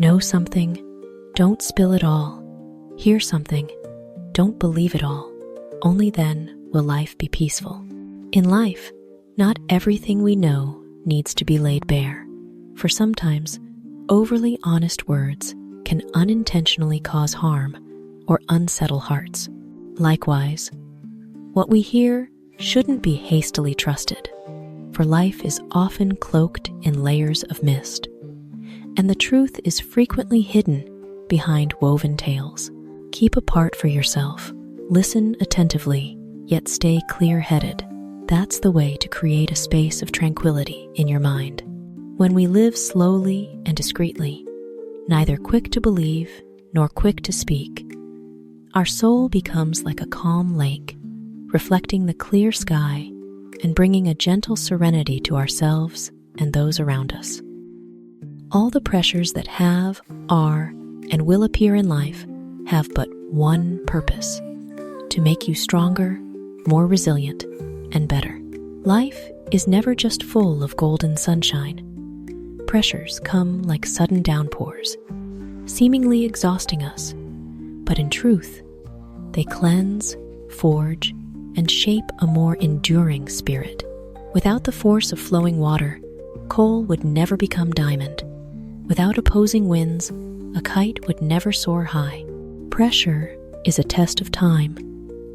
Know something, don't spill it all. Hear something, don't believe it all. Only then will life be peaceful. In life, not everything we know needs to be laid bare, for sometimes overly honest words can unintentionally cause harm or unsettle hearts. Likewise, what we hear shouldn't be hastily trusted, for life is often cloaked in layers of mist, and the truth is frequently hidden behind woven tales. Keep apart for yourself, listen attentively, yet stay clear-headed. That's the way to create a space of tranquility in your mind. When we live slowly and discreetly, neither quick to believe nor quick to speak, our soul becomes like a calm lake, reflecting the clear sky and bringing a gentle serenity to ourselves and those around us. All the pressures that have, are, and will appear in life have but one purpose: to make you stronger, more resilient, and better. Life is never just full of golden sunshine. Pressures come like sudden downpours, seemingly exhausting us, but in truth, they cleanse, forge, and shape a more enduring spirit. Without the force of flowing water, coal would never become diamond. Without opposing winds, a kite would never soar high. Pressure is a test of time,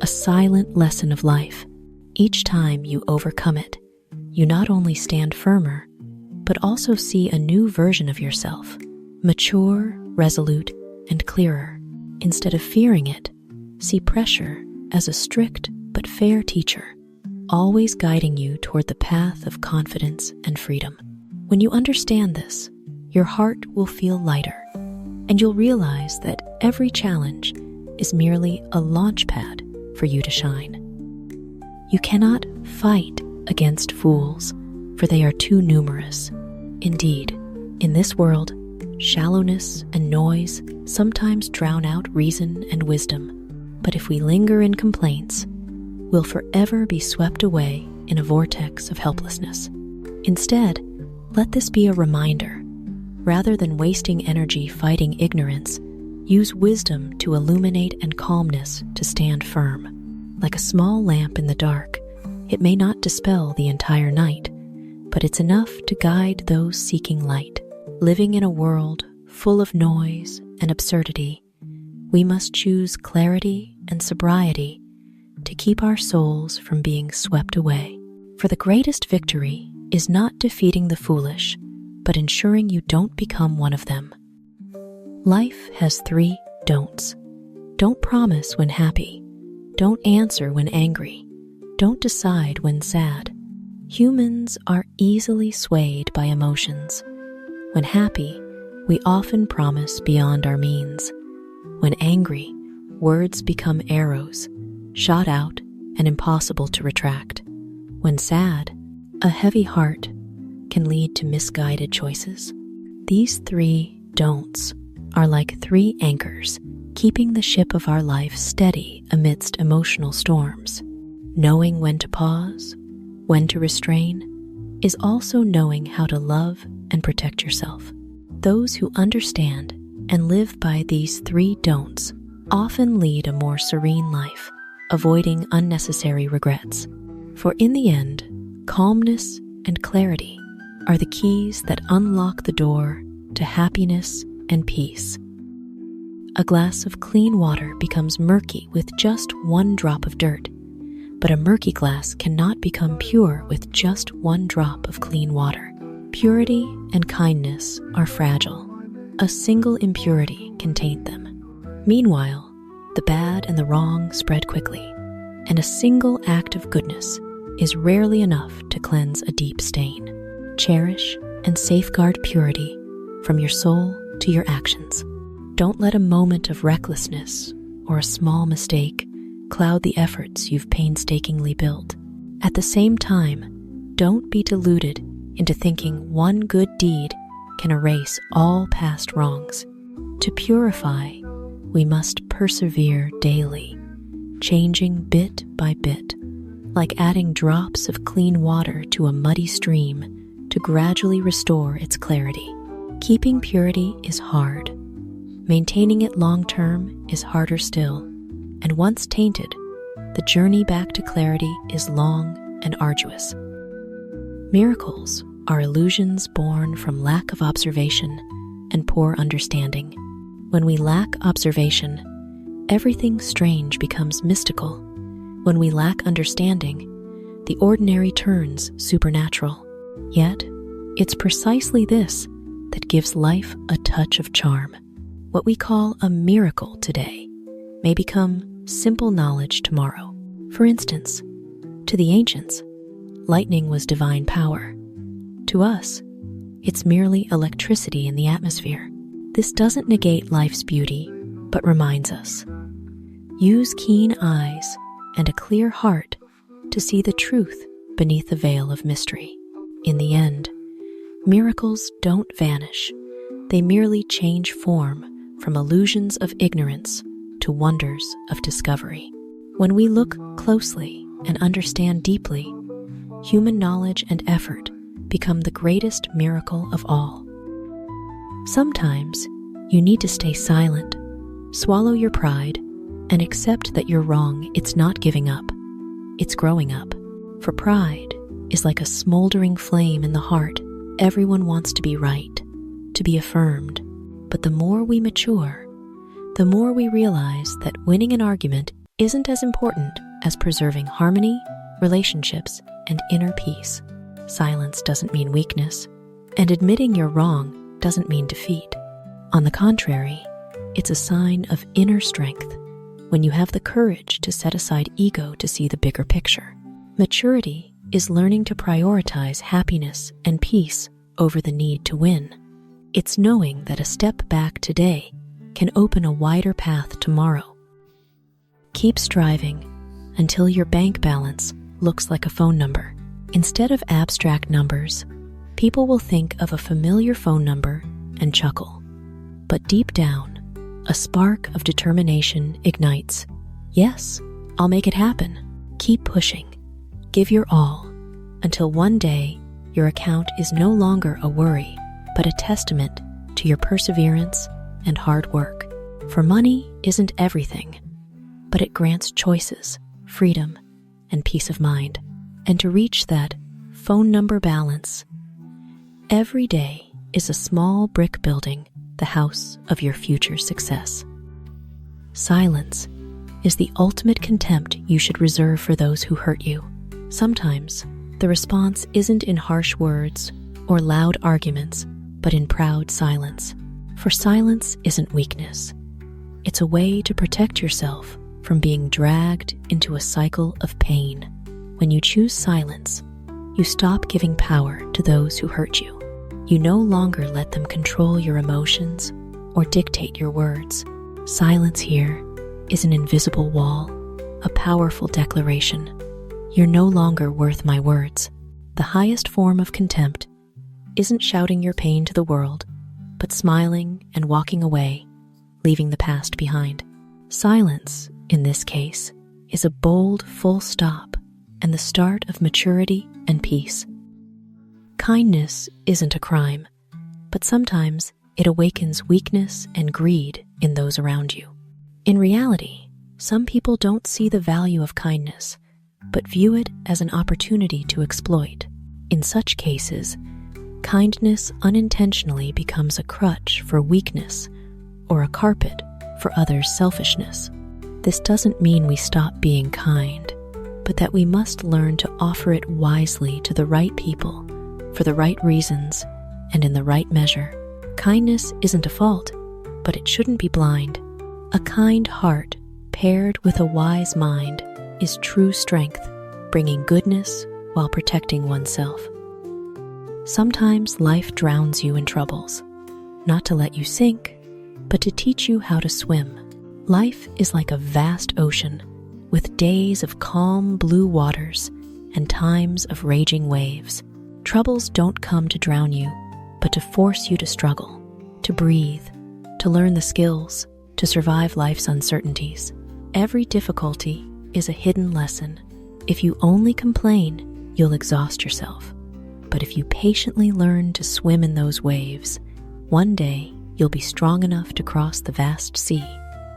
a silent lesson of life. Each time you overcome it, you not only stand firmer, but also see a new version of yourself, mature, resolute, and clearer. Instead of fearing it, see pressure as a strict but fair teacher, always guiding you toward the path of confidence and freedom. When you understand this, your heart will feel lighter, and you'll realize that every challenge is merely a launch pad for you to shine. You cannot fight against fools, for they are too numerous. Indeed, in this world, shallowness and noise sometimes drown out reason and wisdom. But if we linger in complaints, we'll forever be swept away in a vortex of helplessness. Instead, let this be a reminder. Rather than wasting energy fighting ignorance, use wisdom to illuminate and calmness to stand firm. Like a small lamp in the dark, it may not dispel the entire night, but it's enough to guide those seeking light. Living in a world full of noise and absurdity, we must choose clarity and sobriety to keep our souls from being swept away. For the greatest victory is not defeating the foolish, but ensuring you don't become one of them. Life has 3 don'ts. Don't promise when happy. Don't answer when angry. Don't decide when sad. Humans are easily swayed by emotions. When happy, we often promise beyond our means. When angry, words become arrows, shot out and impossible to retract. When sad, a heavy heart can lead to misguided choices. These 3 don'ts are like 3 anchors, keeping the ship of our life steady amidst emotional storms. Knowing when to pause, when to restrain, is also knowing how to love and protect yourself. Those who understand and live by these 3 don'ts often lead a more serene life, avoiding unnecessary regrets. For in the end, calmness and clarity are the keys that unlock the door to happiness and peace. A glass of clean water becomes murky with just 1 drop of dirt, but a murky glass cannot become pure with just 1 drop of clean water. Purity and kindness are fragile. A single impurity can taint them. Meanwhile, the bad and the wrong spread quickly, and a single act of goodness is rarely enough to cleanse a deep stain. Cherish and safeguard purity from your soul to your actions. Don't let a moment of recklessness or a small mistake cloud the efforts you've painstakingly built. At the same time, don't be deluded into thinking one good deed can erase all past wrongs. To purify, we must persevere daily, changing bit by bit, like adding drops of clean water to a muddy stream to gradually restore its clarity. Keeping purity is hard. Maintaining it long-term is harder still. And once tainted, the journey back to clarity is long and arduous. Miracles are illusions born from lack of observation and poor understanding. When we lack observation, everything strange becomes mystical. When we lack understanding, the ordinary turns supernatural. Yet, it's precisely this that gives life a touch of charm. What we call a miracle today may become simple knowledge tomorrow. For instance, to the ancients, lightning was divine power. To us, it's merely electricity in the atmosphere. This doesn't negate life's beauty, but reminds us. Use keen eyes and a clear heart to see the truth beneath the veil of mystery. In the end, miracles don't vanish. They merely change form from illusions of ignorance to wonders of discovery. When we look closely and understand deeply, human knowledge and effort become the greatest miracle of all. Sometimes you need to stay silent, swallow your pride, and accept that you're wrong. It's not giving up, it's growing up. For pride is like a smoldering flame in the heart. Everyone wants to be right, to be affirmed. But the more we mature, the more we realize that winning an argument isn't as important as preserving harmony, relationships, and inner peace. Silence doesn't mean weakness, and admitting you're wrong doesn't mean defeat. On the contrary, it's a sign of inner strength when you have the courage to set aside ego to see the bigger picture. Maturity is learning to prioritize happiness and peace over the need to win. It's knowing that a step back today can open a wider path tomorrow. Keep striving until your bank balance looks like a phone number. Instead of abstract numbers, people will think of a familiar phone number and chuckle. But deep down, a spark of determination ignites. Yes, I'll make it happen. Keep pushing. Give your all until one day your account is no longer a worry, but a testament to your perseverance and hard work. For money isn't everything, but it grants choices, freedom, and peace of mind. And to reach that phone number balance, every day is a small brick building the house of your future success. Silence is the ultimate contempt you should reserve for those who hurt you. Sometimes, the response isn't in harsh words or loud arguments, but in proud silence. For silence isn't weakness. It's a way to protect yourself from being dragged into a cycle of pain. When you choose silence, you stop giving power to those who hurt you. You no longer let them control your emotions or dictate your words. Silence here is an invisible wall, a powerful declaration. You're no longer worth my words. The highest form of contempt isn't shouting your pain to the world, but smiling and walking away, leaving the past behind. Silence, in this case, is a bold full stop and the start of maturity and peace. Kindness isn't a crime, but sometimes it awakens weakness and greed in those around you. In reality, some people don't see the value of kindness, but view it as an opportunity to exploit. In such cases, kindness unintentionally becomes a crutch for weakness or a carpet for others' selfishness. This doesn't mean we stop being kind, but that we must learn to offer it wisely to the right people, for the right reasons, and in the right measure. Kindness isn't a fault, but it shouldn't be blind. A kind heart paired with a wise mind is true strength, bringing goodness while protecting oneself. Sometimes life drowns you in troubles, not to let you sink, but to teach you how to swim. Life is like a vast ocean, with days of calm blue waters and times of raging waves. Troubles don't come to drown you, but to force you to struggle, to breathe, to learn the skills, to survive life's uncertainties. Every difficulty is a hidden lesson. If you only complain, you'll exhaust yourself. But if you patiently learn to swim in those waves, One day, you'll be strong enough to cross the vast sea,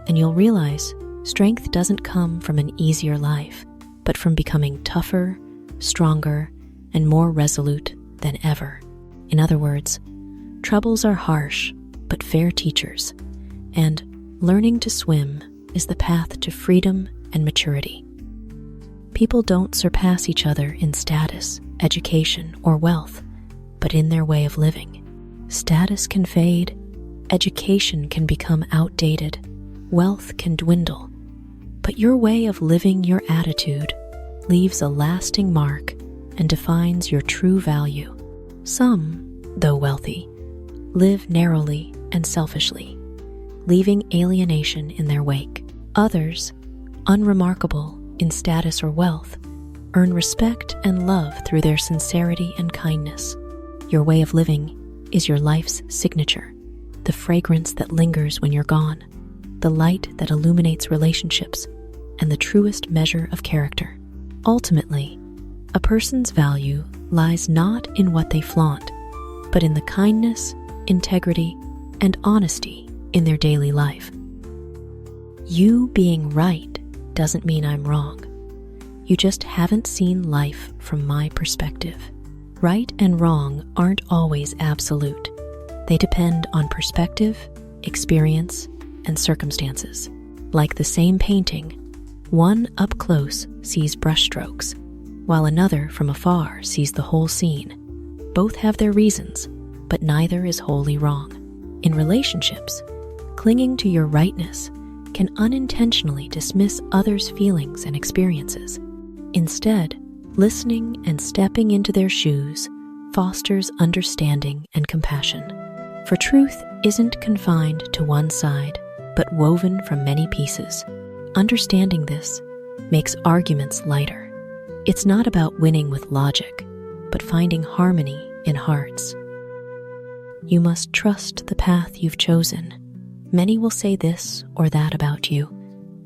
and you'll realize strength doesn't come from an easier life, but from becoming tougher, stronger, and more resolute than ever. In other words, troubles are harsh, but fair teachers, and learning to swim is the path to freedom and maturity. People don't surpass each other in status, education, or wealth, but in their way of living. Status can fade, education can become outdated, wealth can dwindle, but your way of living, your attitude, leaves a lasting mark and defines your true value. Some, though wealthy, live narrowly and selfishly, leaving alienation in their wake. Others, unremarkable in status or wealth, earn respect and love through their sincerity and kindness. Your way of living is your life's signature, the fragrance that lingers when you're gone, the light that illuminates relationships, and the truest measure of character. Ultimately, a person's value lies not in what they flaunt, but in the kindness, integrity, and honesty in their daily life. You being right doesn't mean I'm wrong. You just haven't seen life from my perspective. Right and wrong aren't always absolute. They depend on perspective, experience, and circumstances. Like the same painting, one up close sees brushstrokes, while another from afar sees the whole scene. Both have their reasons, but neither is wholly wrong. In relationships, clinging to your rightness can unintentionally dismiss others' feelings and experiences. Instead, listening and stepping into their shoes fosters understanding and compassion. For truth isn't confined to one side, but woven from many pieces. Understanding this makes arguments lighter. It's not about winning with logic, but finding harmony in hearts. You must trust the path you've chosen. Many will say this or that about you,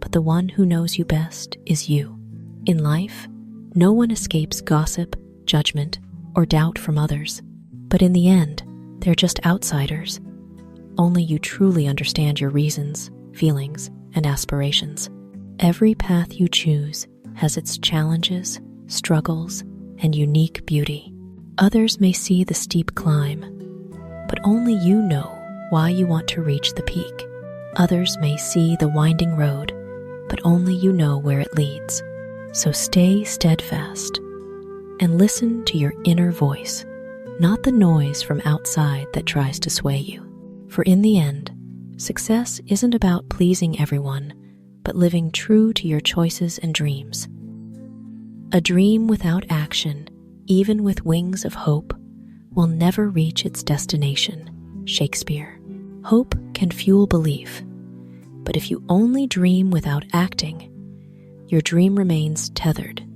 but the one who knows you best is you. In life, no one escapes gossip, judgment, or doubt from others, but in the end, they're just outsiders. Only you truly understand your reasons, feelings, and aspirations. Every path you choose has its challenges, struggles, and unique beauty. Others may see the steep climb, but only you know why you want to reach the peak. Others may see the winding road, but only you know where it leads. So stay steadfast and listen to your inner voice, not the noise from outside that tries to sway you. For in the end, success isn't about pleasing everyone, but living true to your choices and dreams. A dream without action, even with wings of hope, will never reach its destination. Shakespeare. Hope can fuel belief, but if you only dream without acting, your dream remains tethered,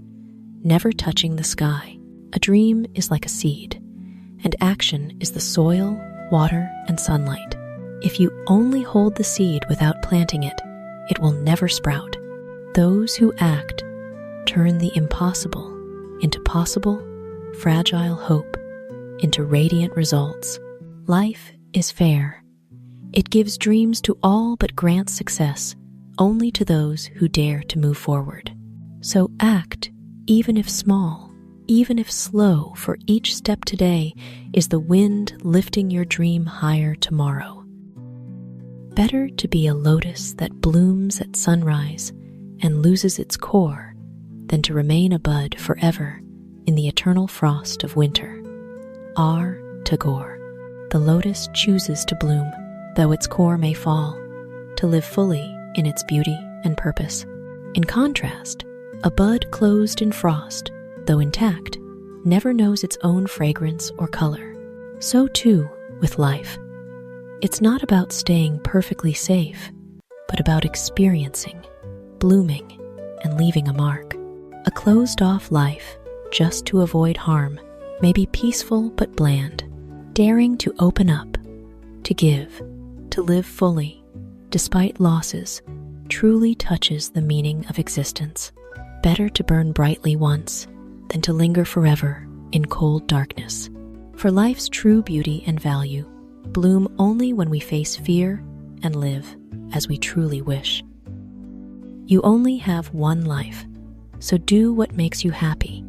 never touching the sky. A dream is like a seed, and action is the soil, water, and sunlight. If you only hold the seed without planting it, it will never sprout. Those who act turn the impossible into possible, fragile hope into radiant results. Life is fair. It gives dreams to all but grants success only to those who dare to move forward. So act, even if small, even if slow, for each step today is the wind lifting your dream higher tomorrow. Better to be a lotus that blooms at sunrise and loses its core than to remain a bud forever in the eternal frost of winter. R.Ta-go. The lotus chooses to bloom, though its core may fall, to live fully in its beauty and purpose. In contrast, a bud closed in frost, though intact, never knows its own fragrance or color. So too with life. It's not about staying perfectly safe, but about experiencing, blooming, and leaving a mark. A closed-off life, just to avoid harm, may be peaceful but bland. Daring to open up, to give, to live fully, despite losses, truly touches the meaning of existence. Better to burn brightly once than to linger forever in cold darkness. For life's true beauty and value bloom only when we face fear and live as we truly wish. You only have one life, so do what makes you happy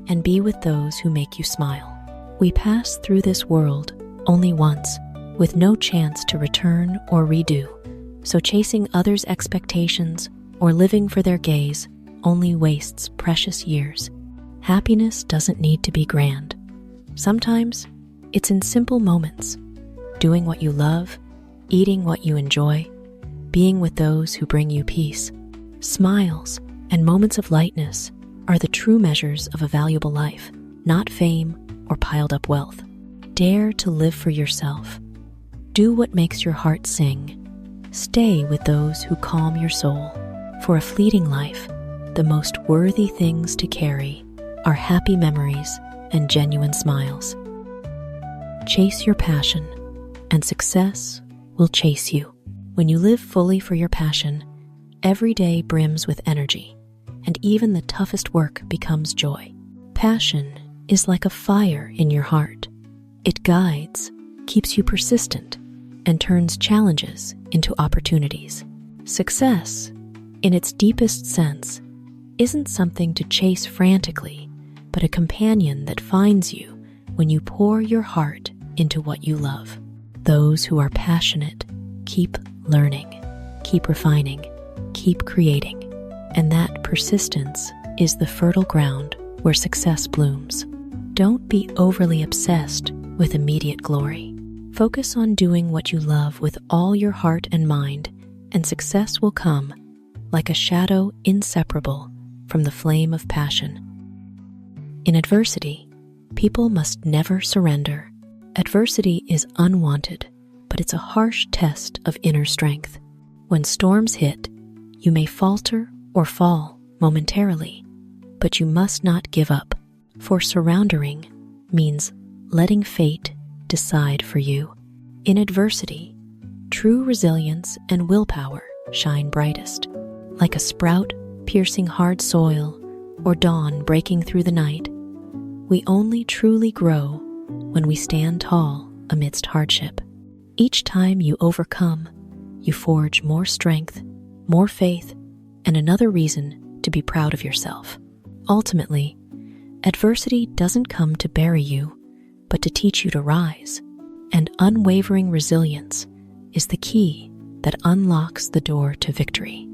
and be with those who make you smile. We pass through this world only once, with no chance to return or redo, so chasing others' expectations or living for their gaze only wastes precious years. Happiness doesn't need to be grand. Sometimes it's in simple moments, doing what you love, eating what you enjoy, being with those who bring you peace. Smiles and moments of lightness are the true measures of a valuable life, not fame or piled up wealth. Dare to live for yourself. Do what makes your heart sing. Stay with those who calm your soul. For a fleeting life, the most worthy things to carry are happy memories and genuine smiles. Chase your passion, and success will chase you. When you live fully for your passion, every day brims with energy, and even the toughest work becomes joy. Passion is like a fire in your heart. It guides, keeps you persistent, and turns challenges into opportunities. Success, in its deepest sense, isn't something to chase frantically, but a companion that finds you when you pour your heart into what you love. Those who are passionate keep learning, keep refining, keep creating, and that persistence is the fertile ground where success blooms. Don't be overly obsessed with immediate glory. Focus on doing what you love with all your heart and mind, and success will come like a shadow inseparable from the flame of passion. In adversity, people must never surrender. Adversity is unwanted, but it's a harsh test of inner strength. When storms hit, you may falter or fall momentarily, but you must not give up, for surrendering means letting fate decide for you. In adversity, true resilience and willpower shine brightest. Like a sprout piercing hard soil or dawn breaking through the night, we only truly grow when we stand tall amidst hardship. Each time you overcome, you forge more strength, more faith, and another reason to be proud of yourself. Ultimately, adversity doesn't come to bury you, but to teach you to rise, and unwavering resilience is the key that unlocks the door to victory.